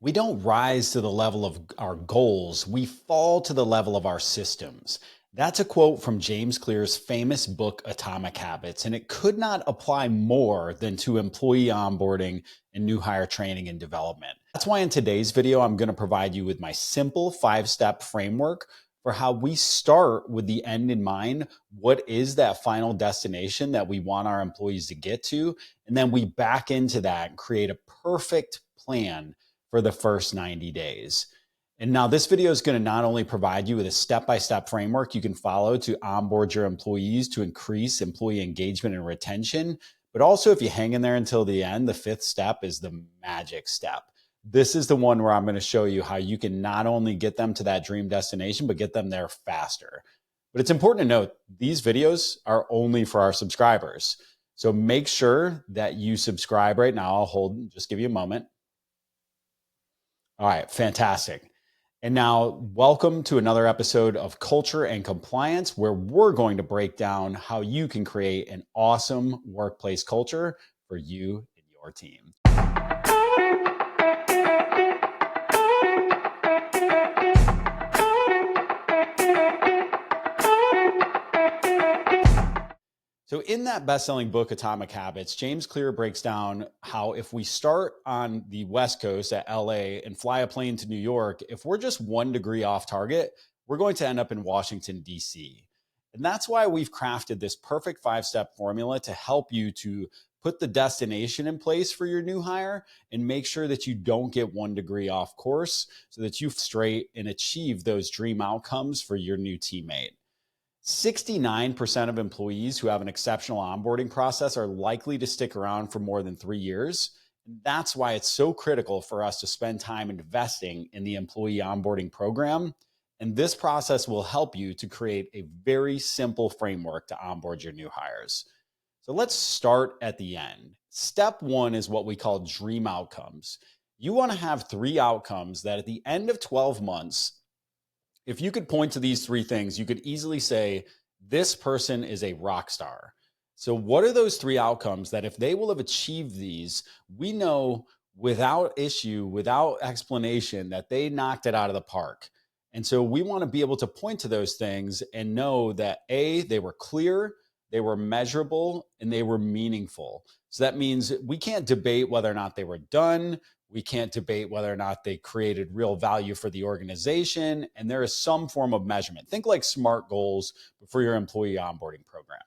We don't rise to the level of our goals, we fall to the level of our systems. That's a quote from James Clear's famous book, Atomic Habits, and it could not apply more than to employee onboarding and new hire training and development. That's why in today's video, I'm going to provide you with my simple 5-step framework for how we start with the end in mind. What is that final destination that we want our employees to get to? And then we back into that and create a perfect plan for the first 90 days. And now this video is going to not only provide you with a step-by-step framework you can follow to onboard your employees to increase employee engagement and retention, but also if you hang in there until the end, the 5th step is the magic step. This is the one where I'm going to show you how you can not only get them to that dream destination, but get them there faster. But it's important to note, these videos are only for our subscribers. So make sure that you subscribe right now. I'll hold, just give you a moment. All right, fantastic. And now, welcome to another episode of Culture and Compliance, where we're going to break down how you can create an awesome workplace culture for you and your team. So in that best-selling book, Atomic Habits, James Clear breaks down how if we start on the West Coast at LA and fly a plane to New York, if we're just 1 degree off target, we're going to end up in Washington, D.C. And that's why we've crafted this perfect 5-step formula to help you to put the destination in place for your new hire and make sure that you don't get 1 degree off course so that you straight and achieve those dream outcomes for your new teammate. 69% of employees who have an exceptional onboarding process are likely to stick around for more than 3 years. That's why it's so critical for us to spend time investing in the employee onboarding program. And this process will help you to create a very simple framework to onboard your new hires. So let's start at the end. Step 1 is what we call dream outcomes. You want to have 3 outcomes that at the end of 12 months, if you could point to these 3 things, you could easily say, this person is a rock star. So what are those 3 outcomes that if they will have achieved these, we know without issue, without explanation, that they knocked it out of the park. And so we want to be able to point to those things and know that A, they were clear, they were measurable, and they were meaningful. So that means we can't debate whether or not they were done. We can't debate whether or not they created real value for the organization. And there is some form of measurement. Think like SMART goals for your employee onboarding program.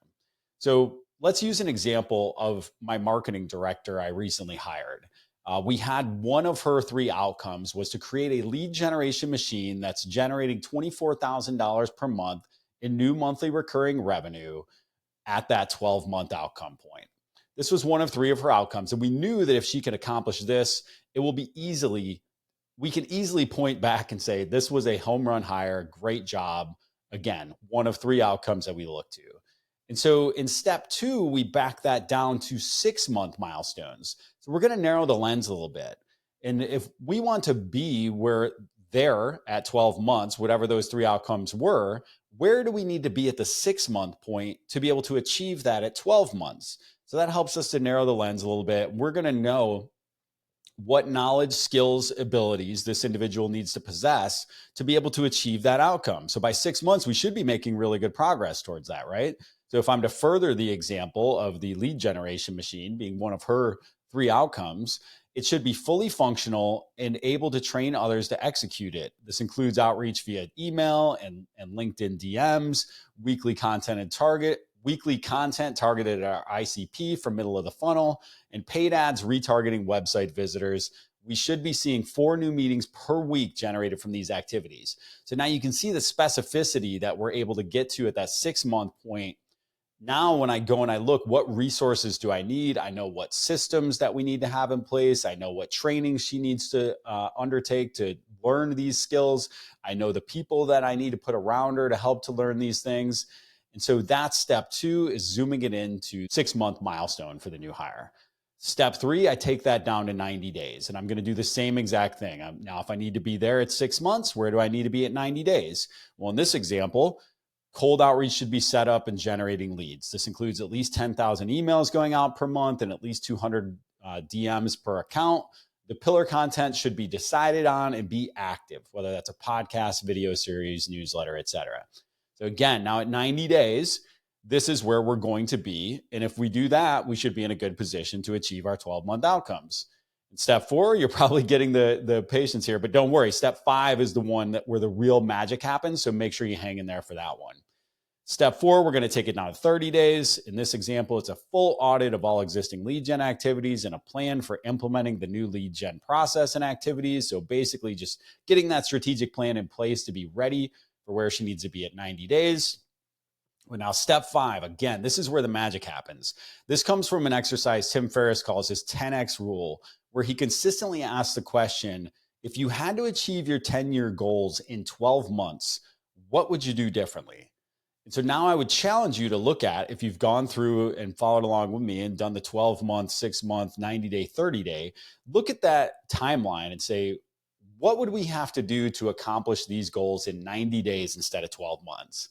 So let's use an example of my marketing director I recently hired. We had one of her 3 outcomes was to create a lead generation machine that's generating $24,000 per month in new monthly recurring revenue at that 12-month outcome point. This was one of 3 of her outcomes. And we knew that if she could accomplish this, we could easily point back and say, this was a home run hire, great job. Again, one of 3 outcomes that we look to. And so in step 2, we back that down to 6-month milestones. So we're going to narrow the lens a little bit. And if we want to be where there at 12 months, whatever those 3 outcomes were, where do we need to be at the 6-month point to be able to achieve that at 12 months? So that helps us to narrow the lens a little bit. We're going to know what knowledge, skills, abilities this individual needs to possess to be able to achieve that outcome. So by 6 months, we should be making really good progress towards that, right? So if I'm to further the example of the lead generation machine being one of her 3 outcomes, it should be fully functional and able to train others to execute it. This includes outreach via email and LinkedIn DMs, weekly content targeted at our ICP for middle of the funnel, and paid ads retargeting website visitors. We should be seeing 4 new meetings per week generated from these activities. So now you can see the specificity that we're able to get to at that 6-month point. Now, when I go and I look, what resources do I need? I know what systems that we need to have in place. I know what training she needs to undertake to learn these skills. I know the people that I need to put around her to help to learn these things. And so that's step 2 is zooming it into 6-month milestone for the new hire. Step 3, I take that down to 90 days, and I'm going to do the same exact thing. Now, if I need to be there at 6 months, where do I need to be at 90 days? Well, in this example, cold outreach should be set up and generating leads. This includes at least 10,000 emails going out per month and at least 200 DMs per account. The pillar content should be decided on and be active, whether that's a podcast, video series, newsletter, etc. So again, now at 90 days, this is where we're going to be. And if we do that, we should be in a good position to achieve our 12-month outcomes. In step 4, you're probably getting the patience here, but don't worry. Step 5 is the one where the real magic happens. So make sure you hang in there for that one. Step 4, we're going to take it down to 30 days. In this example, it's a full audit of all existing lead gen activities and a plan for implementing the new lead gen process and activities. So basically just getting that strategic plan in place to be ready for where she needs to be at 90 days. Well, now step 5, again, this is where the magic happens. This comes from an exercise Tim Ferriss calls his 10X rule, where he consistently asks the question, if you had to achieve your 10-year goals in 12 months, what would you do differently? And so now I would challenge you to look at, if you've gone through and followed along with me and done the 12-month, 6-month, 90-day, 30-day, look at that timeline and say, what would we have to do to accomplish these goals in 90 days instead of 12 months?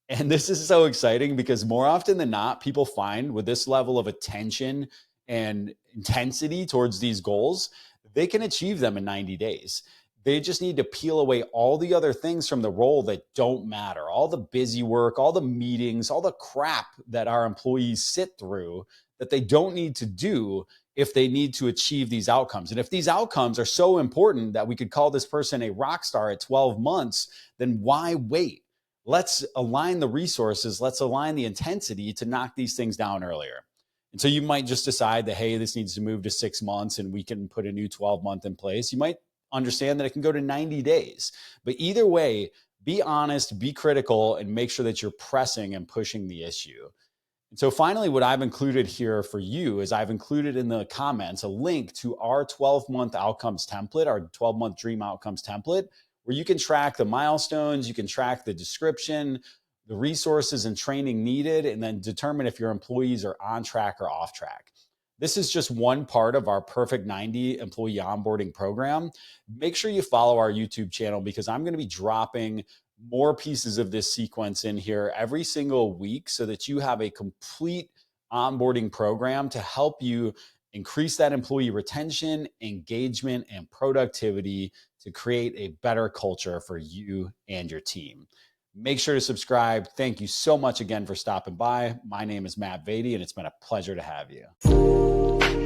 And this is so exciting because more often than not, people find with this level of attention and intensity towards these goals, they can achieve them in 90 days. They just need to peel away all the other things from the role that don't matter, all the busy work, all the meetings, all the crap that our employees sit through that they don't need to do if they need to achieve these outcomes. And if these outcomes are so important that we could call this person a rock star at 12 months, then why wait? Let's align the resources. Let's align the intensity to knock these things down earlier. And so you might just decide that, hey, this needs to move to 6 months and we can put a new 12-month in place. You might understand that it can go to 90 days. But either way, be honest, be critical, and make sure that you're pressing and pushing the issue. And so finally, what I've included here for you is I've included in the comments a link to our 12-month outcomes template, our 12-month dream outcomes template, where you can track the milestones, you can track the description, the resources and training needed, and then determine if your employees are on track or off track. This is just one part of our Perfect 90 employee onboarding program. Make sure you follow our YouTube channel because I'm going to be dropping more pieces of this sequence in here every single week so that you have a complete onboarding program to help you increase that employee retention, engagement, and productivity to create a better culture for you and your team. Make sure to subscribe. Thank you so much again for stopping by. My name is Matt Vaadi, and it's been a pleasure to have you.